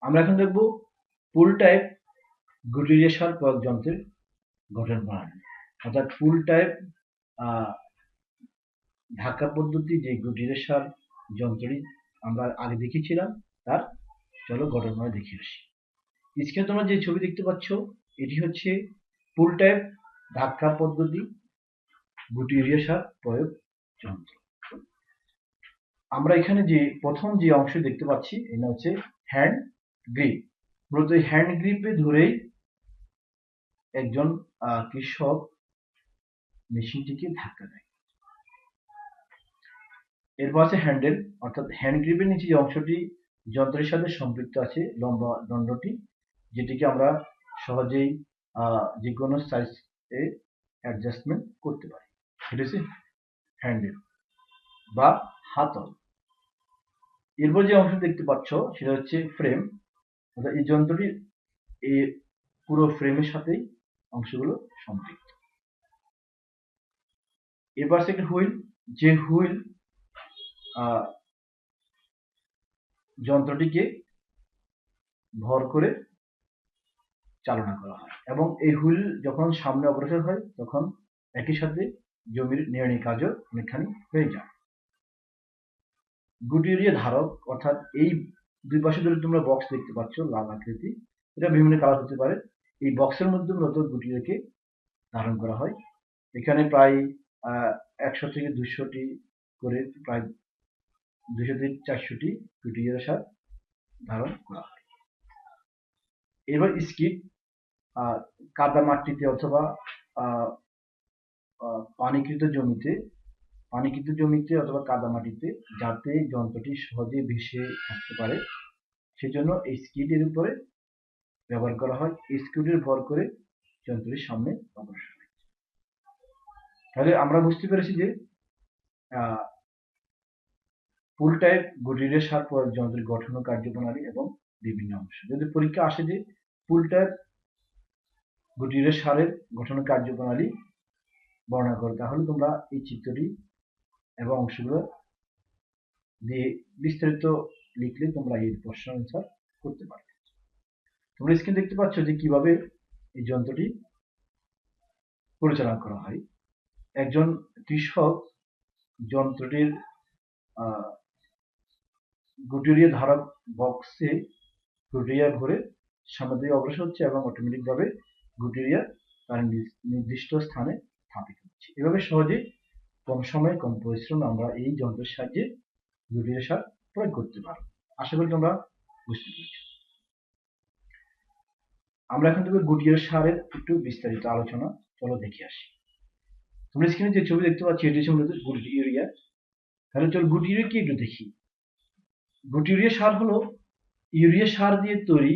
আমরা এখন দেখব পুল টাইপ গুটি ইউরিয়া সার প্রয়োগ যন্ত্রের গঠন প্রণালী। অর্থাৎ পুল টাইপ ধাক্কা পদ্ধতি যে গুটি ইউরিয়া সার যন্ত্রটি আমরা আগে দেখেছিলাম তার চলো গঠন প্রণালী দেখে আসি। স্ক্রিনে তোমরা যে ছবি দেখতে পাচ্ছ এটি হচ্ছে পুল টাইপ ধাক্কা পদ্ধতি গুটি ইউরিয়া সার প্রয়োগ যন্ত্র। আমরা এখানে যে প্রথম যে অংশ দেখতে পাচ্ছি এটা হচ্ছে হ্যান্ড গ্রিপ। মূলত এই হ্যান্ড গ্রিপে ধরেই একজন কৃষক মেশিনটিকে ধাক্কা দেয়। এরপর আছে হ্যান্ডেল, অর্থাৎ হ্যান্ড গ্রিপের নিচে যে অংশটি যন্ত্রের সাথে সম্পৃক্ত আছে লম্বা দণ্ডটি, যেটিকে আমরা সহজেই যে কোনো সাইজে অ্যাডজাস্টমেন্ট করতে পারি, সেটা হচ্ছে হ্যান্ডেল বা হাতল। এরপর যে অংশ দেখতে পাচ্ছ সেটা হচ্ছে ফ্রেম, অর্থাৎ এই যন্ত্রটি এই পুরো ফ্রেমের সাথেই অংশগুলো সম্পৃক্ত। এরপর আছে হুইল, যে হুইল যন্ত্রটিকে ভর করে চালনা করা হয় এবং এই হুইল যখন সামনে অগ্রসর হয় তখন একই সাথে জমির নিড়ানি কাজও অনেকখানি হয়ে যায়। গুটি ইউরিয়া ধারক, অর্থাৎ এই দুই পাশে ধরে তোমরা বক্স দেখতে পাচ্ছ লাল আকৃতি, এটা বিভিন্ন কালার হতে পারে। এই বক্সের মধ্যে মূলত গুটি ইউরিয়াকে ধারণ করা হয়। এখানে প্রায় 100 থেকে 200টি করে, প্রায় 200 থেকে 400টি গুটি ইউরিয়া সার ধারণ করা হয়। এবার স্কিড, কাদা মাটিতে অথবা পানিকৃত জমিতে অথবা কাদা মাটিতে যাতে যন্ত্রটি সহজে ভেসে থাকতে পারে সেজন্য এই স্কিডের উপরে ব্যবহার করা হয়। এই স্কিডের ভর করে যন্ত্রটির সামনে অগ্রসর হয়। তাহলে আমরা বুঝতে পেরেছি যে পুল টাইপ গুটি ইউরিয়া সার প্রয়োগ যন্ত্রের গঠন ও কার্যপ্রণালী এবং বিভিন্ন অংশ। যদি পরীক্ষা আসে যে পুল টাইপ গুটি ইউরিয়া সারের গঠন ও কার্যপ্রণালী বর্ণনা করো, তাহলে তোমরা এই চিত্রটি এবং অংশগুলো দিয়ে বিস্তারিত লিখলে তোমরা এই প্রশ্ন আনসার করতে পারবে। তোমরা স্ক্রিন দেখতে পাচ্ছ যে কিভাবে এই যন্ত্রটি পরিচালনা করা হয়। একজন কৃষক যন্ত্রটির গুটিরিয়া ধারক বক্সে গুটিরিয়া ভরে সামনের দিকে অগ্রসর হচ্ছে এবং অটোমেটিক ভাবে গুটিরিয়া তার নির্দিষ্ট স্থানে স্থাপিত হচ্ছে। এভাবে সহজে কম সময়ে কম পরিশ্রমে আমরা এই যন্ত্রের সাহায্যে গুটিরিয়া সার প্রয়োগ করতে পারব। আশা করি তোমরা বুঝতে পেরেছো। আমরা এখন থেকে গুটিরিয়া সারের একটু বিস্তারিত আলোচনা চলো দেখে আসি। তোমরা স্ক্রিনে যে ছবি দেখতে পাচ্ছ এটি হচ্ছে মূলত গুটিরিয়া। তাহলে চলো গুটিরিয়া কি একটু দেখি। গুটিরিয়া সার হলো ইউরিয়া সার দিয়ে তৈরি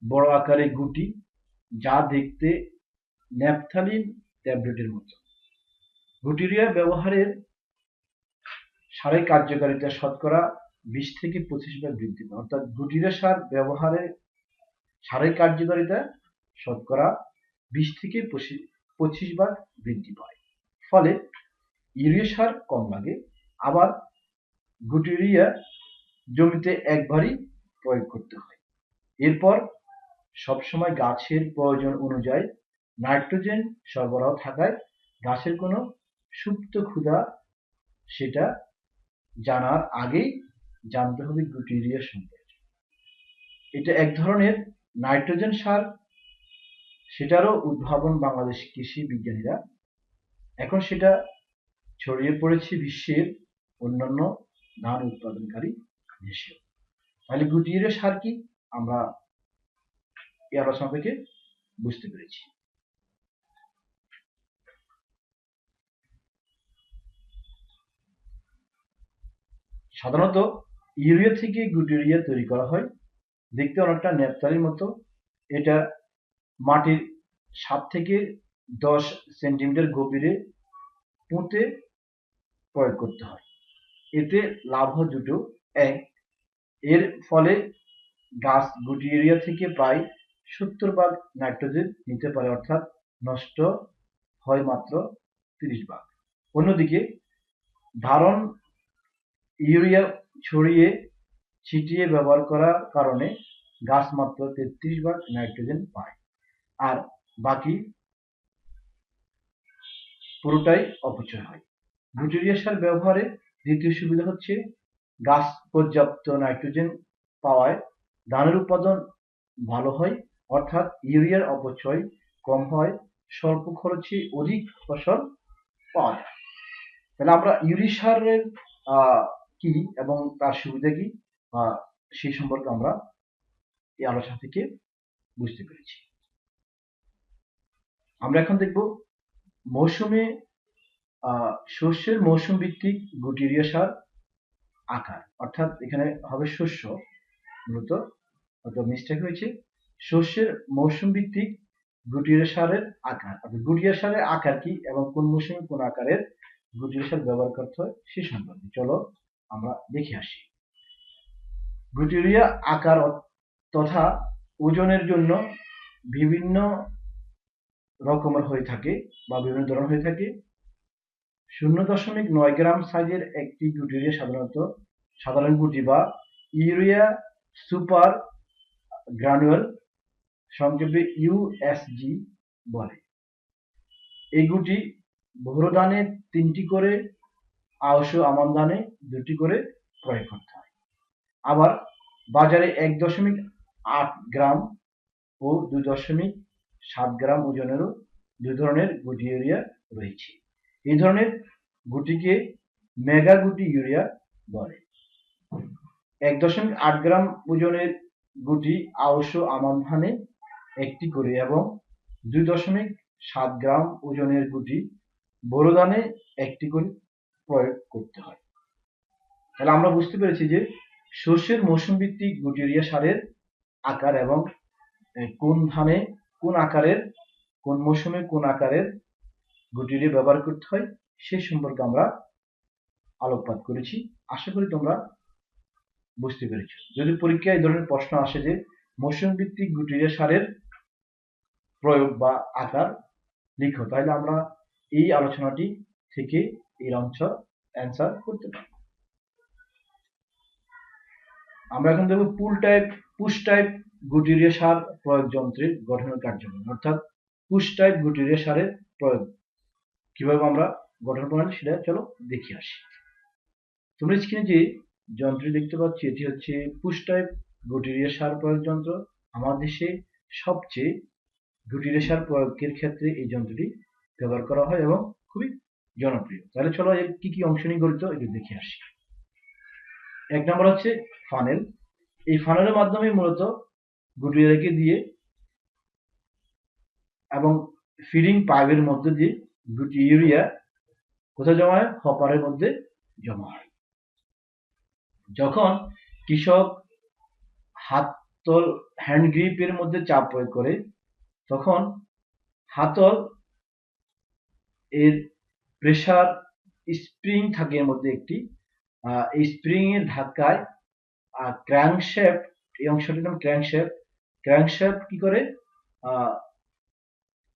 বড় আকারের গুটি, যা দেখতে ন্যাপথালিন ট্যাবলেটের মতো। গুটিরিয়া ব্যবহারের সারের কার্যকারিতা শতকরা 20 থেকে 25% বৃদ্ধি পায়। অর্থাৎ গুটিরিয়া সার ব্যবহারে সারের কার্যকারিতা শতকরা 20 থেকে 25% বৃদ্ধি পায়। ফলে ইউরিয়া সার কম লাগে। আবার গুটিরিয়া জমিতে একবারই প্রয়োগ করতে হয়। এরপর সবসময় গাছের প্রয়োজন অনুযায়ী নাইট্রোজেন সরবরাহ থাকায় গাছের কোনো সুপ্ত ক্ষুধা সেটা জানার আগেই জানতে হবে গুটিরিয়া সম্পর্কে। এটা এক ধরনের নাইট্রোজেন সার, সেটারও উদ্ভাবন বাংলাদেশ কৃষি বিজ্ঞানীরা। এখন সেটা ছড়িয়ে পড়েছে বিশ্বের অন্যান্য ধান উৎপাদনকারী দেশেও। তাহলে গুটিরিয়া সার কি আমরা এই আলোচনা থেকে বুঝতে পেরেছি। সাধারণত ইউরিয়া থেকে গুটিরিয়া তৈরি করা হয়। দেখতে অনেকটা ন্যাপথালির মতো। এটা মাটির 7 থেকে 10 সেন্টিমিটার গভীরে পুঁতে প্রয়োগ করতে হয়। এতে লাভ হয় দুটো। এক, এর ফলে গাছ গুটিরিয়া থেকে প্রায় 70% নাইট্রোজেন নিতে পারে, অর্থাৎ নষ্ট হয় মাত্র 30%। অন্যদিকে ধারণ ইউরিয়া ছড়িয়ে ছিটিয়ে ব্যবহার করার কারণে গাছ মাত্র 33% নাইট্রোজেন পায়, আর বাকি পুরোটাই অপচয় হয়। গুটিরিয়া সার ব্যবহারে দ্বিতীয় সুবিধা হচ্ছে গাছ পর্যাপ্ত নাইট্রোজেন পাওয়ায় ধানের উৎপাদন ভালো হয়, অর্থাৎ ইউরিয়ার অপচয় কম হয়, স্বল্প খরচে অধিক ফসল পাওয়া যায়। তাহলে আমরা ইউরিয়া সারের কি এবং তার সুবিধা কি সেই সম্পর্কে আমরা এই আলোচনা থেকে বুঝতে পেরেছি। আমরা এখন দেখব মৌসুমে শস্যের মৌসুম ভিত্তিক গুটিরিয়া সার আকার, অর্থাৎ এখানে হবে শস্য, মূলত হয়তো মিস্টেক হয়েছে। শস্যের মৌসুম ভিত্তিক গুটিরিয়া সারের আকার, অর্থাৎ গুটিরিয়া সারের আকার কি এবং কোন মৌসুমে কোন আকারের গুটিরিয়া সার ব্যবহার করতে হয় সে সম্পর্কে চলো আমরা দেখে আসি। গুটিরিয়া আকার তথা ওজনের জন্য বিভিন্ন রকমের হয়ে থাকে বা বিভিন্ন ধরনের হয়ে থাকে। 0.9 গ্রাম সাইজের একটি গুটিরিয়া সাধারণ গুটি বা ইউরিয়া সুপার গ্রানুয়াল, সংক্ষেপে ইউএসজি বলে। এই গুটি বোরো ধানে 3টি করে, আউশ ও আমন ধানে 2টি করে প্রয়োগ করতে হয়। আবার বাজারে 1.8 গ্রাম ও 2.7 গ্রাম ওজনেরও দুই ধরনের গুটি ইউরিয়া রয়েছে। এই ধরনের গুটিকে মেগা গুটি ইউরিয়া বলে। 1.8 গ্রাম ওজনের গুটি আউশ ও আমন ধানে 1টি করে এবং 2.7 গ্রাম ওজনের গুটি বোরো ধানে 1টি করে প্রয়োগ করতে হয়। তাহলে আমরা বুঝতে পেরেছি যে শস্যের মৌসুম ভিত্তিক গুটিরিয়া সারের আকার এবং কোন ধানে কোন আকারের, কোন মৌসুমে কোন আকারের গুটিরিয়া ব্যবহার করতে হয় সেই সম্পর্কে আমরা আলোকপাত করেছি। আশা করি তোমরা বুঝতে পেরেছো। যদি পরীক্ষায় এই ধরনের প্রশ্ন আসে যে মৌসুম ভিত্তিক গুটিরিয়া সারের প্রয়োগ বা আকার লিখো, তাহলে আমরা এই আলোচনাটি থেকে এর অ্যান্সার করতে পারি। আমরা এখন দেখব পুশ টাইপ গুটিরিয়া সার প্রয়োগ যন্ত্রের গঠনের কার্যক্রম, অর্থাৎ পুশ টাইপ গুটিরিয়া সারের প্রয়োগ কিভাবে আমরা গঠন প্রণালী সেটা চলো দেখে আসি। তোমরা স্ক্রিনে যে যন্ত্রটি দেখতে পাচ্ছি এটি হচ্ছে পুশ টাইপ গুটিরিয়া সার প্রয়োগ যন্ত্র। আমাদের দেশে সবচেয়ে গুটিরিয়া সার প্রয়োগের ক্ষেত্রে এই যন্ত্রটি ব্যবহার করা হয় এবং খুবই জনপ্রিয়। তাহলে চলো এর কি কি অংশ নিয়ে গঠিত এটি দেখে আসি। এক নম্বর হচ্ছে ফানেল। এই ফানেলের মাধ্যমে মূলত গুটিরিয়াকে দিয়ে এবং ফিডিং পাইপের মধ্যে দিয়ে ইউরিয়া কোথায় জমা হয়? হপারের মধ্যে জমা হয়। যখন কৃষক হাতল হ্যান্ড গ্রিপের মধ্যে চাপ প্রয়োগ করে তখন হাতল এর প্রেসার স্প্রিং থাকে এর মধ্যে একটি, এই স্প্রিং এর ধাক্কায় ক্র্যাঙ্কশ্যাফট, এই অংশটির নাম ক্র্যাঙ্কশ্যাফট, ক্র্যাঙ্কশ্যাফট কি করে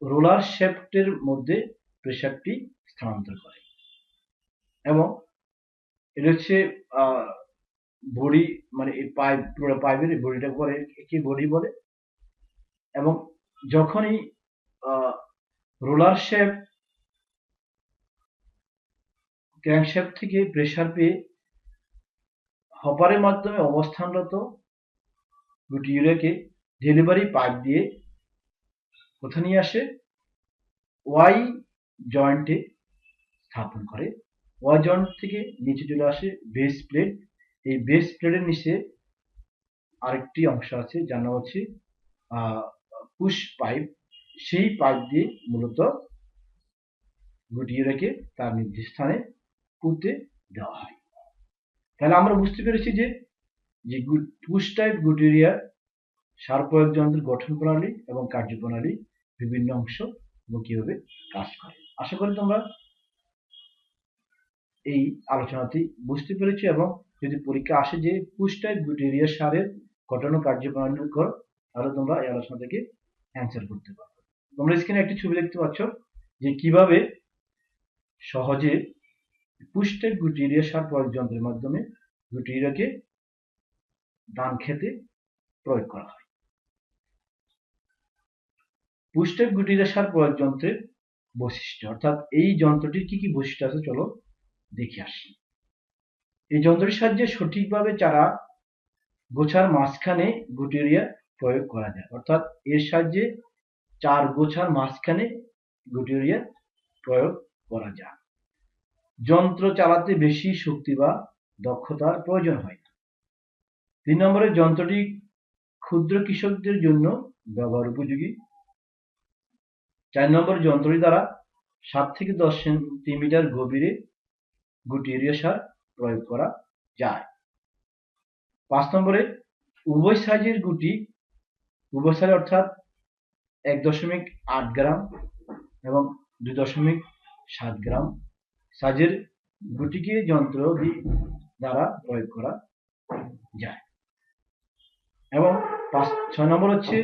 রোলার শ্যাফটের মধ্যে প্রেসারটি স্থানান্তর করে এবং এটা হচ্ছে বডি, মানে এই পাইপ, পুরো পাইপের এই বডিটা করে কি বডি বলে। এবং যখনই রোলার শ্যাফট ক্র্যাঙ্কশ্যাফট থেকে প্রেসার পেয়ে হপারের মাধ্যমে অবস্থানরত গুটি ইউরিয়াকে ডেলিভারি পাইপ দিয়ে কোথায় নিয়ে আসে? ওয়াই জয়েন্টে স্থাপন করে। ওয়াই জয়েন্ট থেকে নিচে চলে আসে বেস প্লেট। এই বেস প্লেটের নিচে আরেকটি অংশ আছে যার নাম হচ্ছে পুশ পাইপ। সেই পাইপ দিয়ে মূলত গুটি ইউরিয়াকে তার নির্দিষ্ট স্থানে পুঁতে দেওয়া হয়। তাহলে আমরা বুঝতে পেরেছি যে পুশ টাইপ গুটি ইউরিয়া সার প্রয়োগ যন্ত্রের গঠন প্রণালী এবং কার্যপ্রণালী, বিভিন্ন অংশ এবং কিভাবে কাজ করে। আশা করি তোমরা এই আলোচনাটি বুঝতে পেরেছি এবং যদি পরীক্ষা আসে যে পুশ টাইপ গুটি ইউরিয়া সারের গঠন ও কার্যপ্রণালী করো, তাহলে তোমরা এই আলোচনা থেকে অ্যান্সার করতে পারবে। তোমরা স্ক্রিনে একটি ছবি দেখতে পাচ্ছ যে কিভাবে সহজে পুশ টাইপ গুটি ইউরিয়া সার প্রয়োগ যন্ত্রের মাধ্যমে গুটি ইউরিয়াকে ধান খেতে প্রয়োগ করা হয়। পুশ টাইপ গুটি ইউরিয়া সার প্রয়োগ যন্ত্রের বৈশিষ্ট্য, অর্থাৎ এই যন্ত্রটির কি কি বৈশিষ্ট্য আছে চলো দেখে আসি। এই যন্ত্রটির সাহায্যে সঠিকভাবে চারা গোছার মাঝখানে গুটি ইউরিয়া প্রয়োগ করা যায়, অর্থাৎ এর সাহায্যে চার গোছার মাঝখানে গুটি ইউরিয়া প্রয়োগ করা যায়। যন্ত্র চালাতে বেশি শক্তি বা দক্ষতার প্রয়োজন হয় না। 3 নম্বরে যন্ত্রটি ক্ষুদ্র কৃষকদের জন্য ব্যবহার উপযোগী। 4 নম্বর যন্ত্রটি দ্বারা 7 থেকে 10 সেন্টিমিটার গভীরে গুটি ইউরিয়া সার প্রয়োগ করা যায়। 5 নম্বরে উভয় সাইজের গুটি, উভয় সাইজ অর্থাৎ 1.8 গ্রাম এবং 2.7 গ্রাম সাইজের গুটিকে যন্ত্র দ্বারা প্রয়োগ করা যায়। এবং 6 নম্বর হচ্ছে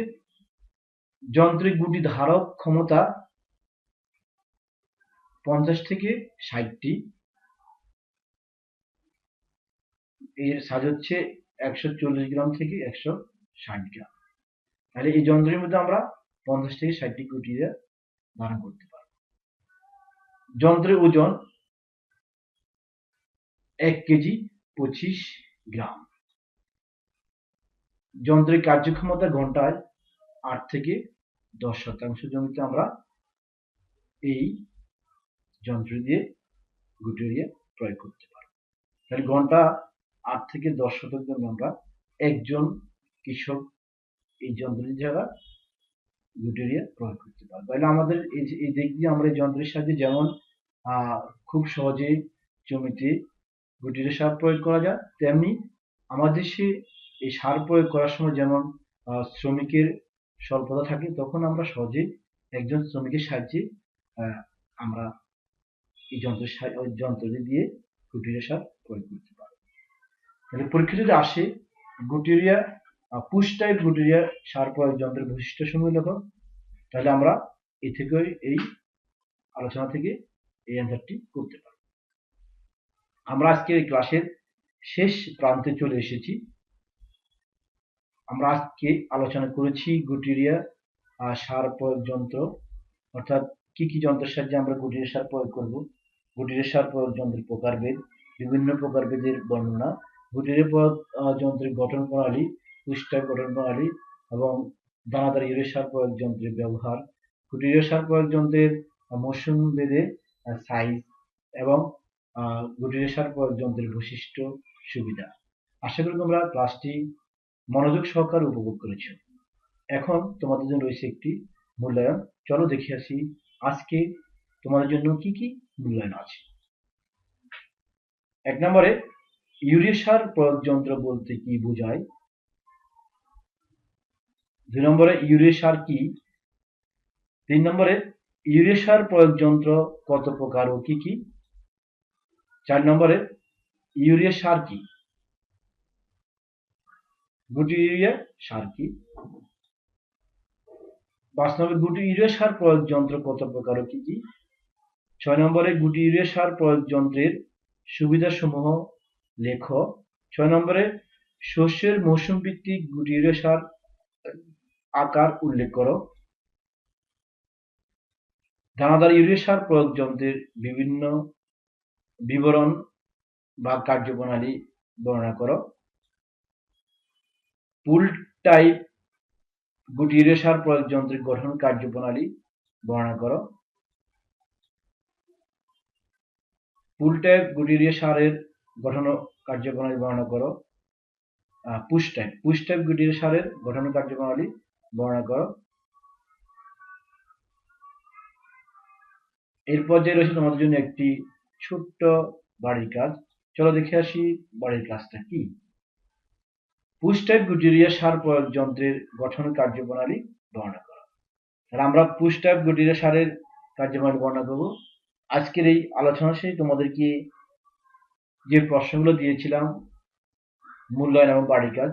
যন্ত্রের গুটি ধারক ক্ষমতা 50 থেকে 60টি, এর সাইজ হচ্ছে 140 গ্রাম থেকে 160 গ্রাম। তাহলে এই যন্ত্রের মধ্যে আমরা 50 থেকে 60টি গুটি ধারণ করতে পারব। যন্ত্রের ওজন 1 কেজি 25 গ্রাম। যন্ত্রের কার্যক্ষমতা ঘন্টায় 8 থেকে 10% জমিতে আমরা এই যন্ত্র দিয়ে গুটি ইউরিয়া প্রয়োগ করতে পারব। তাহলে ঘন্টা 8 থেকে 10% জমি আমরা একজন কৃষক এই যন্ত্রটি দ্বারা গুটি ইউরিয়া প্রয়োগ করতে পারব। তাহলে আমাদের এই দিক দিয়ে আমরা এই যন্ত্রের সাহায্যে যেমন খুব সহজেই জমিতে গুটি ইউরিয়া সার প্রয়োগ করা যায়, তেমনি আমাদের দেশে এই সার প্রয়োগ করার সময় যেমন শ্রমিকের স্বল্পতা থাকে, তখন আমরা সহজেই একজন শ্রমিকের সাহায্যে আমরা এই যন্ত্রটি দিয়ে গুটি ইউরিয়া সার প্রয়োগ করতে পারব। তাহলে পরীক্ষা যদি আসে গুটি ইউরিয়া পুশ টাইপ গুটি ইউরিয়া সার প্রয়োগ যন্ত্রের বৈশিষ্ট্য সমূহ লেখো, তাহলে আমরা এই আলোচনা থেকে এই অ্যান্সারটি করতে পারব। আমরা আজকে এই ক্লাসের শেষ প্রান্তে চলে এসেছি। আমরা আজকে আলোচনা করেছি গুটি ইউরিয়া সার প্রয়োগ যন্ত্র, অর্থাৎ কি কি যন্ত্রের সাহায্যে আমরা গুটি ইউরিয়া সার প্রয়োগ করব, গুটি ইউরিয়া সার প্রয়োগ যন্ত্রের প্রকারভেদ, বিভিন্ন প্রকারভেদের বর্ণনা গুটির পদ যন্ত্রের গঠন প্রণালী, পুস্টার গঠন প্রণালী এবং দানাদার ইউরিয়া সার প্রয়োগ যন্ত্রের ব্যবহার, গুটি ইউরিয়া সার প্রয়োগ যন্ত্রের মৌসুম ভেদে সাইজ এবং গুটি ইউরিয়া সার প্রয়োগ যন্ত্রের বৈশিষ্ট্য সুবিধা। আশা করি তোমরা ক্লাসটি মনোযোগ সহকারে উপভোগ করেছ। এখন তোমাদের জন্য রয়েছে একটি মূল্যায়ন। চলো দেখে আসি আজকে তোমাদের জন্য কি কি মূল্যায়ন আছে। 1 নম্বরে ইউরিয়া সার প্রয়োগ যন্ত্র বলতে কি বোঝায়? 2 নম্বরে ইউরিয়া সার কি? 3 নম্বরে ইউরিয়া সার প্রয়োগ যন্ত্র কত প্রকার ও কি কি? 4 নম্বরে ইউরিয়া সার কি? গুটি ইউরিয়া সার কি? 5 নম্বরে গুটি ইউরিয়া সার প্রয়োগ যন্ত্র কত প্রকার ও কি কি? 6 নম্বরে গুটি ইউরিয়া সার প্রয়োগ যন্ত্রের সুবিধাসমূহ লেখ। 6 নম্বরে শস্যের মৌসুম ভিত্তিক গুটি ইউরিয়া সার আকার উল্লেখ করো। দানাদার ইউরিয়া সার প্রয়োগ যন্ত্রের বিভিন্ন বিবরণ বা কার্যপ্রণালী বর্ণনা করো। পুল টাইপ গুটি ইউরিয়া সার প্রয়োগ যন্ত্রের গঠন কার্যপ্রণালী বর্ণনা করো। পুল টাইপ গুটি ইউরিয়া সারের গঠন কার্যপ্রণালী বর্ণনা করো। পুশ টাইপ গুটি ইউরিয়া সারের গঠন কার্যপ্রণালী বর্ণনা করো। এরপর যে রয়েছে তোমাদের জন্য একটি ছোট্ট বাড়ির কাজ। চলো দেখে আসি বাড়ির কাজটা কি। পুশ টাইপ গুটি ইউরিয়া সার প্রয়োগ যন্ত্রের গঠন কার্যপ্রণালী বর্ণনা করো। তাহলে আমরা পুশ টাইপ গুটি ইউরিয়া সারের কার্যপ্রণালী বর্ণনা করব। আজকের এই আলোচনা শেষে তোমাদেরকে যে প্রশ্নগুলো দিয়েছিলাম মূল্যায়ন এবং বাড়ির কাজ,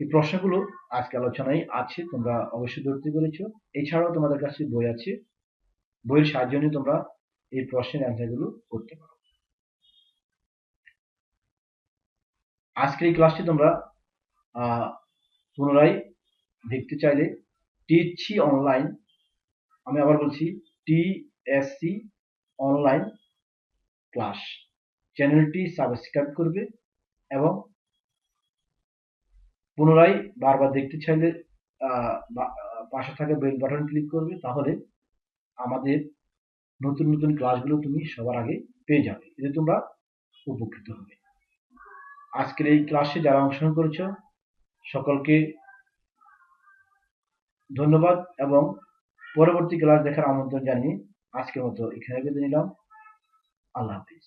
এই প্রশ্নগুলো আজকে আলোচনায় আছে, তোমরা অবশ্যই ধরতে পেরেছো। এছাড়াও তোমাদের কাছে বই আছে, বইয়ের সাহায্য নিয়ে তোমরা এই প্রশ্নের অ্যান্সারগুলো করতে পারো। আজকের এই ক্লাসটি তোমরা পুনরায় দেখতে চাইলে টিএসসি অনলাইন, আমি আবার বলছি টিএসসি অনলাইন ক্লাস চ্যানেলটি সাবস্ক্রাইব করবে এবং পুনরায় বারবার দেখতে চাইলে পাশে থাকা বেল বাটন ক্লিক করবে, তাহলে আমাদের নতুন নতুন ক্লাসগুলো তুমি সবার আগে পেয়ে যাবে, এতে তোমরা উপকৃত হবে। আজকের এই ক্লাসে যারা অংশগ্রহণ করেছো সকলকে ধন্যবাদ এবং পরবর্তী ক্লাস দেখার আমন্ত্রণ জানিয়ে আজকের মতো এখানে বিদায় নিলাম। আল্লাহ হাফিজ।